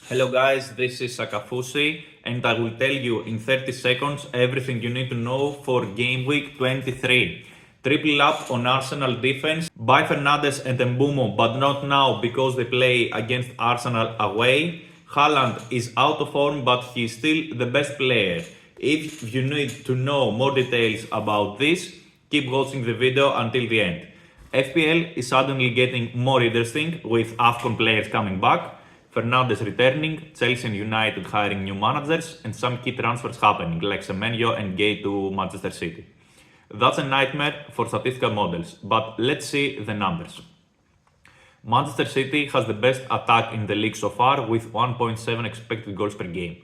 Hello guys, this is Sakafusi and I will tell you in 30 seconds everything you need to know for game week 23. Triple up on Arsenal defense by Fernandes and Mbeumo, but not now because they play against Arsenal away. Haaland is out of form, but he is still the best player. If you need to know more details about this, keep watching the video until the end. FPL is suddenly getting more interesting with AFCON players coming back, Fernandes returning, Chelsea and United hiring new managers, and some key transfers happening, like Semenyo and Gay to Manchester City. That's a nightmare for statistical models, but let's see the numbers. Manchester City has the best attack in the league so far with 1.7 expected goals per game.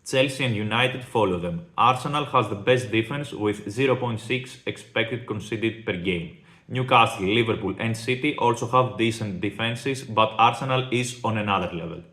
Chelsea and United follow them. Arsenal has the best defense with 0.6 expected conceded per game. Newcastle, Liverpool and City also have decent defenses, but Arsenal is on another level.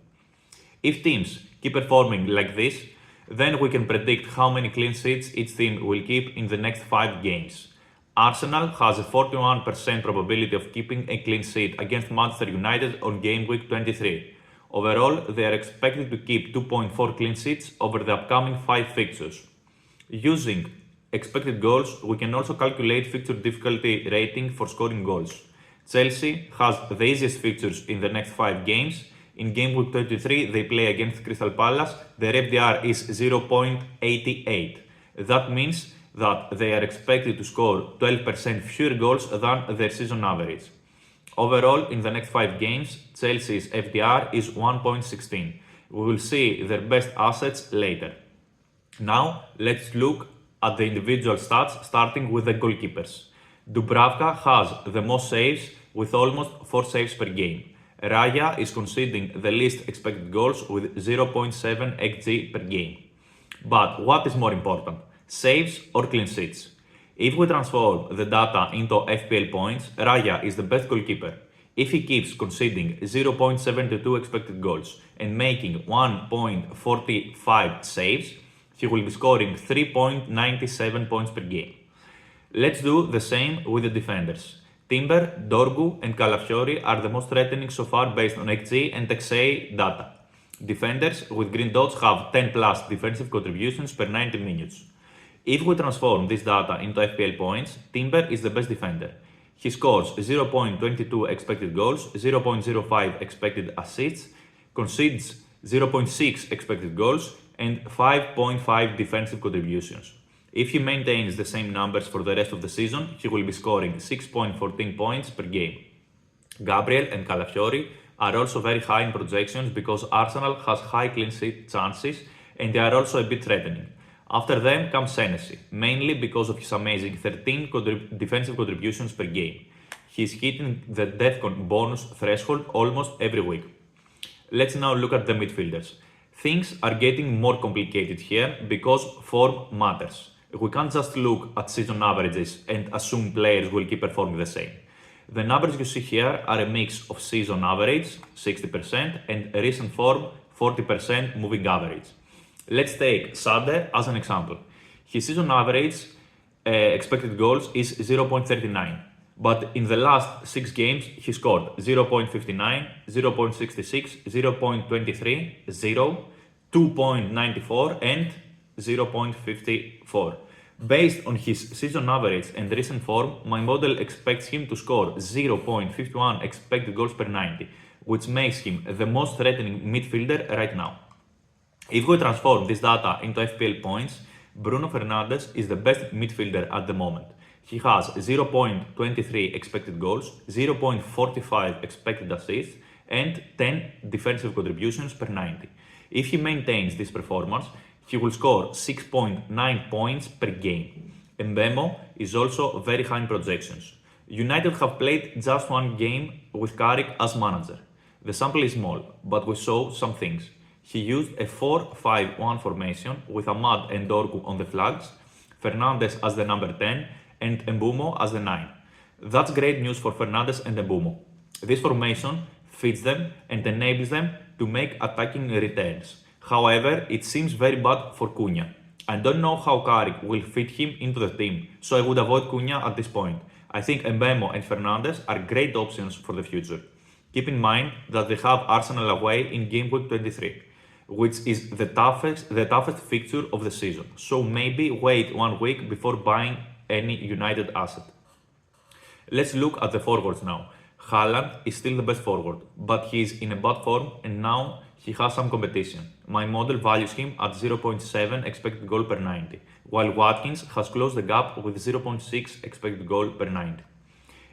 If teams keep performing like this, then we can predict how many clean sheets each team will keep in the next 5 games. Arsenal has a 41% probability of keeping a clean sheet against Manchester United on game week 23. Overall, they are expected to keep 2.4 clean sheets over the upcoming 5 fixtures. Using expected goals, we can also calculate fixture difficulty rating for scoring goals. Chelsea has the easiest fixtures in the next 5 games. In game week 23, they play against Crystal Palace. Their FDR is 0.88. That means that they are expected to score 12% fewer goals than their season average. Overall, in the next 5 games, Chelsea's FDR is 1.16. We will see their best assets later. Now, let's look at the individual stats, starting with the goalkeepers. Dubravka has the most saves with almost 4 saves per game. Raya is conceding the least expected goals with 0.7 xG per game. But what is more important, saves or clean sheets? If we transform the data into FPL points, Raya is the best goalkeeper. If he keeps conceding 0.72 expected goals and making 1.45 saves, he will be scoring 3.97 points per game. Let's do the same with the defenders. Timber, Dorgu and Calafiori are the most threatening so far based on XG and XA data. Defenders with green dots have 10 plus defensive contributions per 90 minutes. If we transform this data into FPL points, Timber is the best defender. He scores 0.22 expected goals, 0.05 expected assists, concedes 0.6 expected goals, and 5.5 defensive contributions. If he maintains the same numbers for the rest of the season, he will be scoring 6.14 points per game. Gabriel and Calafiori are also very high in projections because Arsenal has high clean sheet chances and they are also a bit threatening. After them comes Senesi, mainly because of his amazing 13 defensive contributions per game. He is hitting the DEFCON bonus threshold almost every week. Let's now look at the midfielders. Things are getting more complicated here because form matters. We can't just look at season averages and assume players will keep performing the same. The numbers you see here are a mix of season average, 60%, and recent form, 40% moving average. Let's take Sade as an example. His season average expected goals is 0.39, but in the last 6 games he scored 0.59, 0.66, 0.23, 0, 2.94 and 0.54. Based on his season average and recent form, my model expects him to score 0.51 expected goals per 90, which makes him the most threatening midfielder right now. If we transform this data into FPL points, Bruno Fernandes is the best midfielder at the moment. He has 0.23 expected goals, 0.45 expected assists, and 10 defensive contributions per 90. If he maintains this performance, he will score 6.9 points per game. Mbeumo is also very high in projections. United have played just 1 game with Carrick as manager. The sample is small, but we saw some things. He used a 4-5-1 formation with Ahmad and Dorgu on the flags, Fernandes as the number 10 and Mbeumo as the 9. That's great news for Fernandes and Mbeumo. This formation fits them and enables them to make attacking returns. However, it seems very bad for Cunha. I don't know how Carrick will fit him into the team, so I would avoid Cunha at this point. I think Mbeumo and Fernandes are great options for the future. Keep in mind that they have Arsenal away in game week 23. which is the toughest fixture of the season. So maybe wait 1 week before buying any United asset. Let's look at the forwards now. Haaland is still the best forward, but he is in a bad form and now he has some competition. My model values him at 0.7 expected goal per 90, while Watkins has closed the gap with 0.6 expected goal per 90.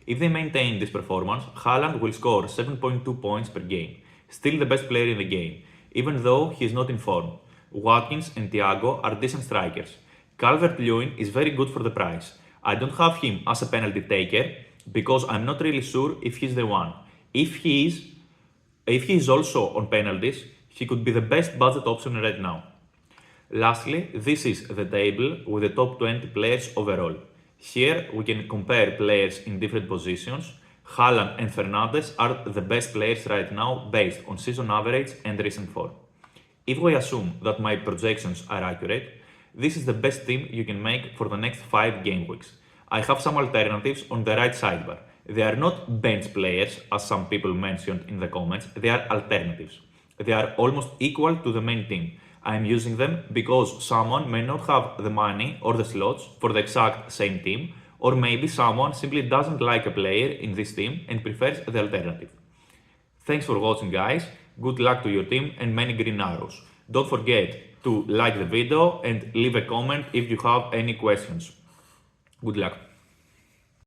If they maintain this performance, Haaland will score 7.2 points per game, still the best player in the game, even though he is not in form. Watkins and Thiago are decent strikers. Calvert-Lewin is very good for the price. I don't have him as a penalty taker because I'm not really sure if he's the one. If he is also on penalties, he could be the best budget option right now. Lastly, this is the table with the top 20 players overall. Here we can compare players in different positions. Haaland and Fernandes are the best players right now based on season average and recent form. If we assume that my projections are accurate, this is the best team you can make for the next 5 game weeks. I have some alternatives on the right sidebar. They are not bench players, as some people mentioned in the comments, they are alternatives. They are almost equal to the main team. I am using them because someone may not have the money or the slots for the exact same team, or maybe someone simply doesn't like a player in this team and prefers the alternative. Thanks for watching, guys. Good luck to your team and many green arrows. Don't forget to like the video and leave a comment if you have any questions. Good luck.